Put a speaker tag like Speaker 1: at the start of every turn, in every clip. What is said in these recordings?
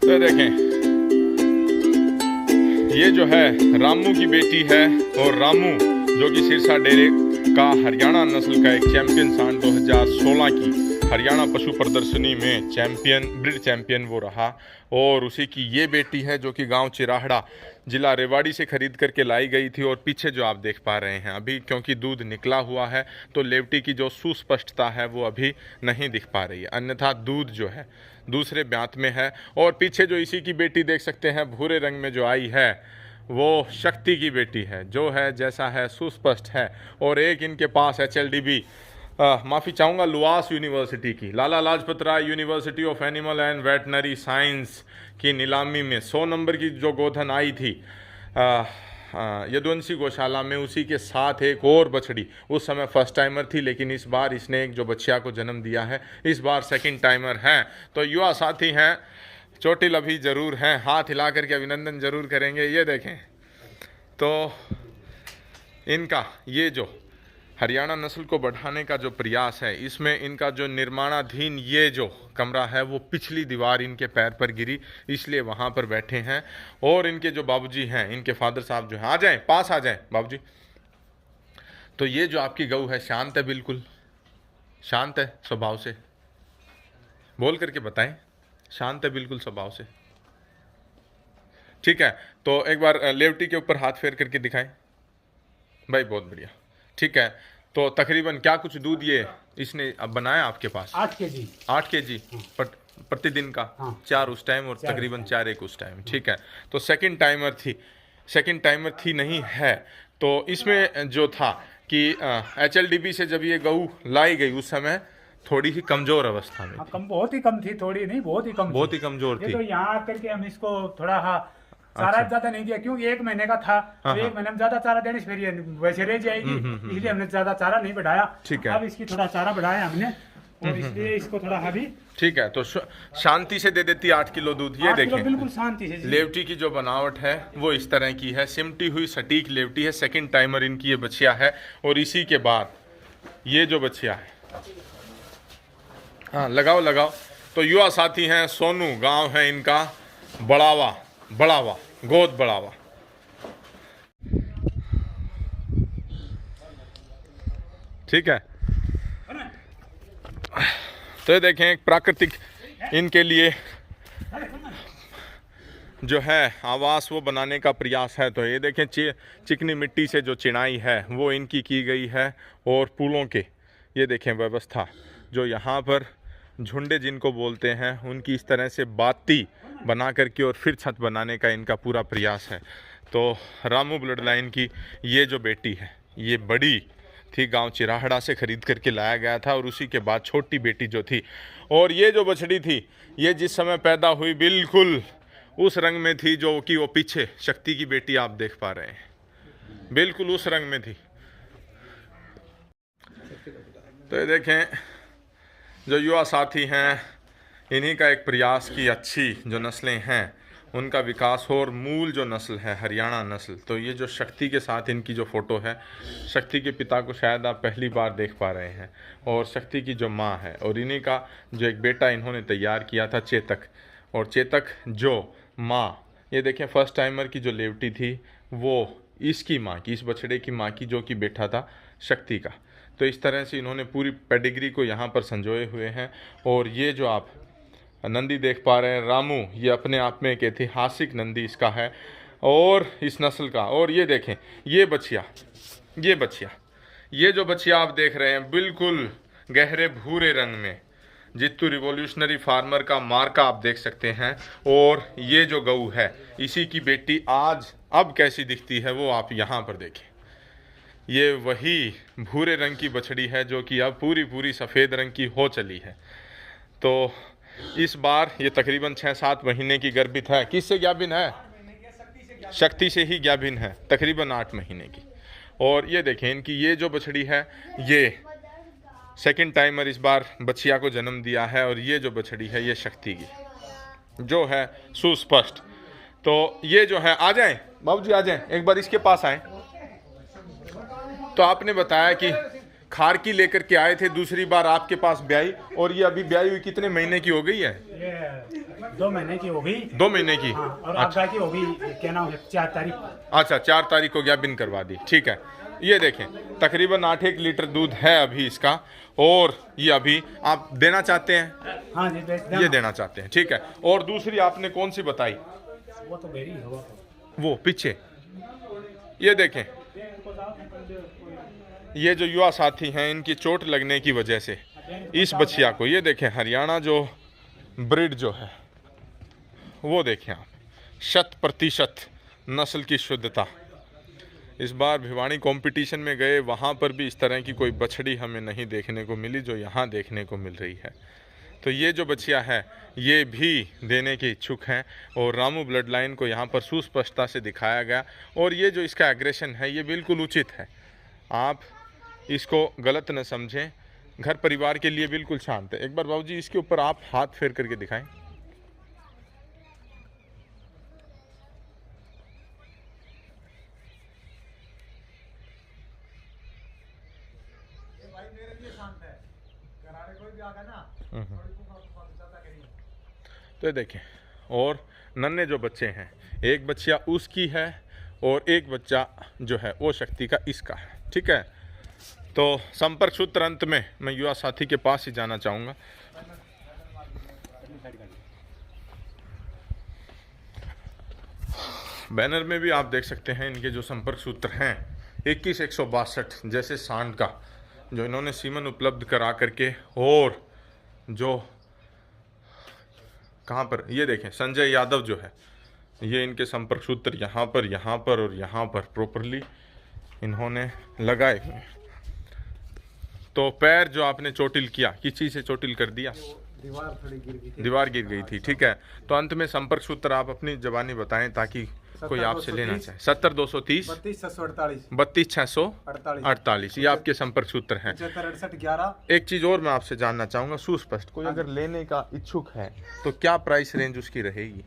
Speaker 1: तो देखें, ये जो है रामू की बेटी है, और रामू जो कि सिरसा डेरे का हरियाणा नस्ल का एक चैंपियन सन 2016 की हरियाणा पशु प्रदर्शनी में चैंपियन, ब्रीड चैंपियन वो रहा। और उसी की ये बेटी है जो कि गांव चिराहड़ा जिला रेवाड़ी से खरीद करके लाई गई थी। और पीछे जो आप देख पा रहे हैं, अभी क्योंकि दूध निकला हुआ है तो लेवटी की जो सुस्पष्टता है वो अभी नहीं दिख पा रही है, अन्यथा दूध जो है दूसरे ब्यांत में है। और पीछे जो इसी की बेटी देख सकते हैं भूरे रंग में जो आई है, वो शक्ति की बेटी है, जो है जैसा है सुस्पष्ट है। और एक इनके पास HLDB, माफ़ी चाहूँगा, लुआस यूनिवर्सिटी की, Lala Lajpat Rai university of animal and veterinary science की नीलामी में 100 नंबर की जो गोधन आई थी यदुवंशी गौशाला में, उसी के साथ एक और बछड़ी उस समय फर्स्ट टाइमर थी, लेकिन इस बार इसने एक जो बच्चिया को जन्म दिया है, इस बार सेकंड टाइमर है। तो युवा साथी हैं, चोटिल अभी ज़रूर हैं, हाथ हिला करके अभिनंदन जरूर करेंगे। ये देखें, तो इनका ये जो हरियाणा नस्ल को बढ़ाने का जो प्रयास है, इसमें इनका जो निर्माणाधीन ये जो कमरा है वो पिछली दीवार इनके पैर पर गिरी, इसलिए वहाँ पर बैठे हैं। और इनके जो बाबूजी हैं, इनके फादर साहब जो हैं, आ जाएं, पास आ जाएं बाबूजी। तो ये जो आपकी गऊ है शांत है, बिल्कुल शांत है स्वभाव से, बोल करके बताएं, शांत है बिल्कुल स्वभाव से, ठीक है। तो एक बार लेवटी के ऊपर हाथ फेर करके दिखाएं भाई, बहुत बढ़िया, ठीक है। तो तकरीबन क्या कुछ दूध ये इसने अब बनाया आपके पास?
Speaker 2: 8 केजी।
Speaker 1: 8 केजी प्रतिदिन का?
Speaker 2: हाँ।
Speaker 1: 4 उस टाइम और तकरीबन 4 एक उस टाइम, ठीक है। तो सेकंड टाइमर थी नहीं है। तो इसमें जो था कि HLDB से जब ये गऊ लाई गई उस समय थोड़ी ही कमजोर अवस्था में थी।
Speaker 2: बहुत ही कम थी, थोड़ी नहीं, बहुत ही कम
Speaker 1: बहुत
Speaker 2: थी।
Speaker 1: ही कमजोर
Speaker 2: ये
Speaker 1: थी।
Speaker 2: तो यहाँ आकर के हम इसको थोड़ा चारा ज्यादा नहीं दिया, क्योंकि 1 महीने का था।
Speaker 1: हाँ,
Speaker 2: तो 1 महीने में ज्यादा चारा देने से फिर ये वैसे रह जाएगी, इसलिए हमने ज्यादा चारा नहीं बढ़ाया।
Speaker 1: ठीक है।
Speaker 2: अब इसकी थोड़ा चारा बढ़ाया हमने, और इसलिए इसको थोड़ा अभी
Speaker 1: ठीक है। तो शांति से दे देती 8 किलो दूध। ये
Speaker 2: 8 किलो
Speaker 1: देखें,
Speaker 2: बिल्कुल शांति से।
Speaker 1: लेवटी की जो बनावट है वो इस तरह की है, सिमटी हुई सटीक लेवटी है। सेकंड टाइमर इनकी ये बच्चिया है। और इसी के बाद ये जो बच्चिया है, हाँ लगाओ। तो युवा साथी हैं, सोनू गांव है इनका, बड़ावा गोद बड़ावा। ठीक है। तो ये देखें, एक प्राकृतिक इनके लिए जो है आवास वो बनाने का प्रयास है। तो ये देखें, चिकनी मिट्टी से जो चिनाई है वो इनकी की गई है। और पुलों के ये देखें व्यवस्था, जो यहाँ पर झुंडे जिनको बोलते हैं, उनकी इस तरह से बाती बना करके और फिर छत बनाने का इनका पूरा प्रयास है। तो रामू ब्लड लाइन की ये जो बेटी है, ये बड़ी थी, गांव चिराहड़ा से खरीद करके लाया गया था। और उसी के बाद छोटी बेटी जो थी, और ये जो बछड़ी थी, ये जिस समय पैदा हुई बिल्कुल उस रंग में थी जो कि वो पीछे शक्ति की बेटी आप देख पा रहे हैं, बिल्कुल उस रंग में थी। तो ये देखें, जो युवा साथी हैं, इन्हीं का एक प्रयास की अच्छी जो नस्लें हैं उनका विकास हो। और मूल जो नस्ल है हरियाणा नस्ल, तो ये जो शक्ति के साथ इनकी जो फ़ोटो है, शक्ति के पिता को शायद आप पहली बार देख पा रहे हैं, और शक्ति की जो माँ है, और इन्हीं का जो एक बेटा इन्होंने तैयार किया था चेतक। और चेतक जो माँ, ये देखें फर्स्ट टाइमर की जो लेवटी थी वो इसकी माँ की, इस बछड़े की माँ की, जो कि बेटा था शक्ति का। तो इस तरह से इन्होंने पूरी पेडिग्री को यहाँ पर संजोए हुए हैं। और ये जो आप नंदी देख पा रहे हैं रामू, ये अपने आप में एक ऐतिहासिक नंदी इसका है और इस नस्ल का। और ये देखें, ये बछिया, ये जो बछिया आप देख रहे हैं बिल्कुल गहरे भूरे रंग में, जित्तू रिवॉल्यूशनरी फार्मर का मार्का आप देख सकते हैं। और ये जो गऊ है, इसी की बेटी आज अब कैसी दिखती है वो आप यहाँ पर देखें। ये वही भूरे रंग की बछड़ी है जो कि अब पूरी सफ़ेद रंग की हो चली है। तो इस बार ये तकरीबन 6-7 महीने की गर्भित है। किससे ज्ञाभिन है? शक्ति से ही ज्ञाभिन है, तकरीबन 8 महीने की। और ये देखें, इनकी ये जो बछड़ी है, ये सेकंड टाइमर इस बार बच्चिया को जन्म दिया है। और ये जो बछड़ी है, ये शक्ति की जो है सुस्पष्ट। तो ये जो है, आ जाएं बाबूजी, आ जाएं, एक बार इसके पास आएं। तो आपने बताया कि खारकी लेकर के आए थे, दूसरी बार आपके पास ब्याई, और ये अभी ब्याई हुई कितने महीने की हो गई है?
Speaker 2: ये 2 महीने की हो गई।
Speaker 1: 2 महीने की।
Speaker 2: हाँ, और आप गाय की हो गई क्या नाम है 4 तारीख।
Speaker 1: अच्छा, 4 तारीख को गया, बिन करवा दी, ठीक है। ये देखें तकरीबन 8-1 लीटर दूध है अभी इसका, और ये अभी आप देना चाहते हैं?
Speaker 2: हाँ जी, बेच देना।
Speaker 1: ये देना चाहते हैं, ठीक है। और दूसरी आपने कौन सी बताई?
Speaker 2: वो तो मेरी है,
Speaker 1: वो पीछे ये देखें, ये जो युवा साथी हैं इनकी चोट लगने की वजह से इस बछिया को, ये देखें हरियाणा जो ब्रीड जो है वो देखें आप, 100% नस्ल की शुद्धता। इस बार भिवानी कंपटीशन में गए, वहाँ पर भी इस तरह की कोई बछड़ी हमें नहीं देखने को मिली जो यहाँ देखने को मिल रही है। तो ये जो बछिया है ये भी देने के इच्छुक हैं, और रामू ब्लड लाइन को यहाँ पर सुस्पष्टता से दिखाया गया, और ये जो इसका एग्रेशन है ये बिल्कुल उचित है, आप इसको गलत न समझें, घर परिवार के लिए बिल्कुल शांत है। एक बार बाबूजी इसके ऊपर आप हाथ फेर करके दिखाएं। तो ये देखें, और नन्हे जो बच्चे हैं, एक बच्चा उसकी है और एक बच्चा जो है वो शक्ति का इसका है, ठीक है। तो संपर्क सूत्र अंत में मैं युवा साथी के पास ही जाना चाहूँगा। बैनर में भी आप देख सकते हैं इनके जो संपर्क सूत्र हैं 21-162 जैसे सांड का, जो इन्होंने सीमन उपलब्ध करा करके, और जो कहाँ पर ये देखें संजय यादव जो है, ये इनके संपर्क सूत्र यहाँ पर और यहाँ पर प्रॉपरली इन्होंने लगाए हुए हैं। तो पैर जो आपने चोटिल किया, किस चीज़ से चोटिल कर दिया?
Speaker 2: दीवार थोड़ी गिर गई थी।
Speaker 1: दीवार गिर गई थी, ठीक है। तो अंत में संपर्क सूत्र आप अपनी जबानी बताएं ताकि कोई आपसे लेना चाहे। 70-230 32-648 ये आपके संपर्क सूत्र हैं।
Speaker 2: 75-68-11।
Speaker 1: एक चीज़ और मैं आपसे जानना चाहूँगा सुस्पष्ट, कोई अगर लेने का इच्छुक है तो क्या प्राइस रेंज उसकी रहेगी?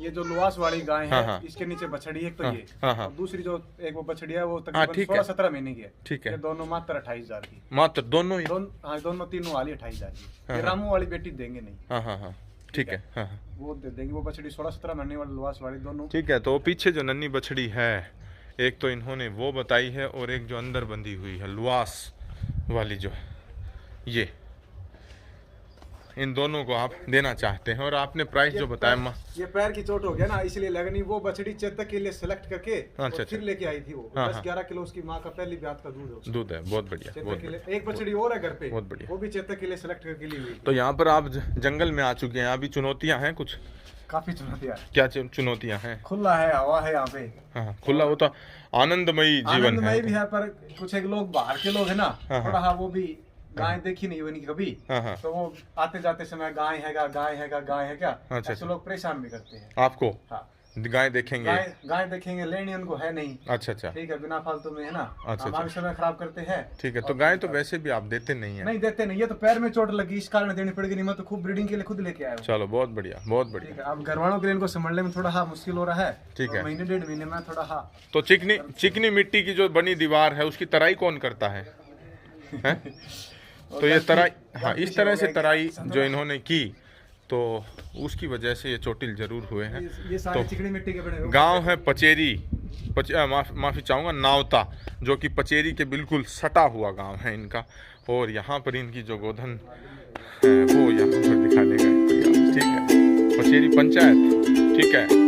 Speaker 2: ये जो लुआस वाली गाय है,
Speaker 1: हाँ, हाँ।
Speaker 2: इसके नीचे बछड़ी है, एक तो ये,
Speaker 1: हाँ, हाँ।
Speaker 2: और दूसरी जो एक वो बछड़ी है वो
Speaker 1: ठीक
Speaker 2: तकरीबन
Speaker 1: है।
Speaker 2: 16-17 महीने की है,
Speaker 1: ठीक है।
Speaker 2: ये दोनों मात्र 28,000 की।
Speaker 1: मात्र दोनों ही?
Speaker 2: दोनों तीनों वाली 28,000 की।
Speaker 1: हाँ,
Speaker 2: ये
Speaker 1: हाँ।
Speaker 2: रामू वाली बेटी देंगे नहीं।
Speaker 1: हाँ हाँ हाँ, ठीक है। हाँ हाँ,
Speaker 2: वो दे देंगे, वो बछड़ी 16-17 महीने वाली लुआस वाली दोनों।
Speaker 1: ठीक है। तो पीछे जो नन्ही बछड़ी है, एक तो इन्होंने वो बताई है, और एक जो अंदर बंधी हुई है लुआस वाली जो है, ये इन दोनों को आप देना चाहते हैं। और आपने प्राइस जो बताया,
Speaker 2: ये पैर की चोट हो गया ना, इसलिए लगनी। वो बछड़ी चेतक के लिए सिलेक्ट करके
Speaker 1: अच्छा,
Speaker 2: फिर लेके आई थी वो।
Speaker 1: हाँ,
Speaker 2: 10-11 किलो उसकी माँ का पहली ब्यात का दूध है।
Speaker 1: दूध है, बहुत बढ़िया,
Speaker 2: चेतक
Speaker 1: बहुत
Speaker 2: के
Speaker 1: बढ़िया।
Speaker 2: लिए एक बछड़ी और है घर पे,
Speaker 1: बहुत बढ़िया।
Speaker 2: वो भी चेतक के लिए सिलेक्ट करके ली हुई।
Speaker 1: तो यहाँ पर आप जंगल में आ चुके हैं, अभी चुनौतियाँ हैं कुछ?
Speaker 2: काफी चुनौतियाँ।
Speaker 1: क्या चुनौतियाँ हैं?
Speaker 2: खुला है, हवा है यहाँ पे।
Speaker 1: हाँ, खुला होता आनंदमयी जीवन
Speaker 2: आनंदमय भी
Speaker 1: है।
Speaker 2: है, पर कुछ एक लोग बाहर के लोग है ना,
Speaker 1: हाँ,
Speaker 2: थोड़ा वो भी गाय देखी नहीं हुई कभी,
Speaker 1: हाँ, हाँ।
Speaker 2: तो वो आते जाते समय गाय है क्या,
Speaker 1: अच्छा,
Speaker 2: ऐसे लोग परेशान भी करते हैं।
Speaker 1: आपको
Speaker 2: हाँ,
Speaker 1: गाय देखेंगे?
Speaker 2: गाय देखेंगे, लेनी उनको है नहीं।
Speaker 1: अच्छा अच्छा,
Speaker 2: ठीक है, बिना फालतू में है ना,
Speaker 1: अच्छा,
Speaker 2: हमारे समय खराब करते हैं।
Speaker 1: ठीक है। तो गाय तो वैसे भी आप देते नहीं है?
Speaker 2: नहीं देते नहीं, ये तो पैर में चोट लगी इस कारण देनी पड़ गई, नहीं मैं तो खूब ब्रीडिंग के लिए खुद लेके आया हूँ।
Speaker 1: चलो, बहुत बढ़िया, बहुत
Speaker 2: ठीक
Speaker 1: बढ़िया।
Speaker 2: है, अब घर वालों के लिए इनको संभालने में थोड़ा मुश्किल हो रहा है।
Speaker 1: ठीक है।
Speaker 2: महीने 1.5 महीने में थोड़ा
Speaker 1: तो चिकनी मिट्टी की जो बनी दीवार है उसकी तराई कौन करता है? हैं? तो ये तराई, हाँ, इस तरह से तराई जो इन्होंने की, तो उसकी वजह से ये चोटिल जरूर हुए हैं।
Speaker 2: ये सारे
Speaker 1: तो
Speaker 2: चिकनी मिट्टी के बने हुए
Speaker 1: गांव है पचेरी, माफ़ी चाहूँगा, नावता, जो कि पचेरी के बिल्कुल सटा हुआ गांव है इनका। और यहाँ पर इनकी जो गोधन है वो यहाँ पर दिखाने का प्रयास, ठीक है, पचेरी पंचायत, ठीक है।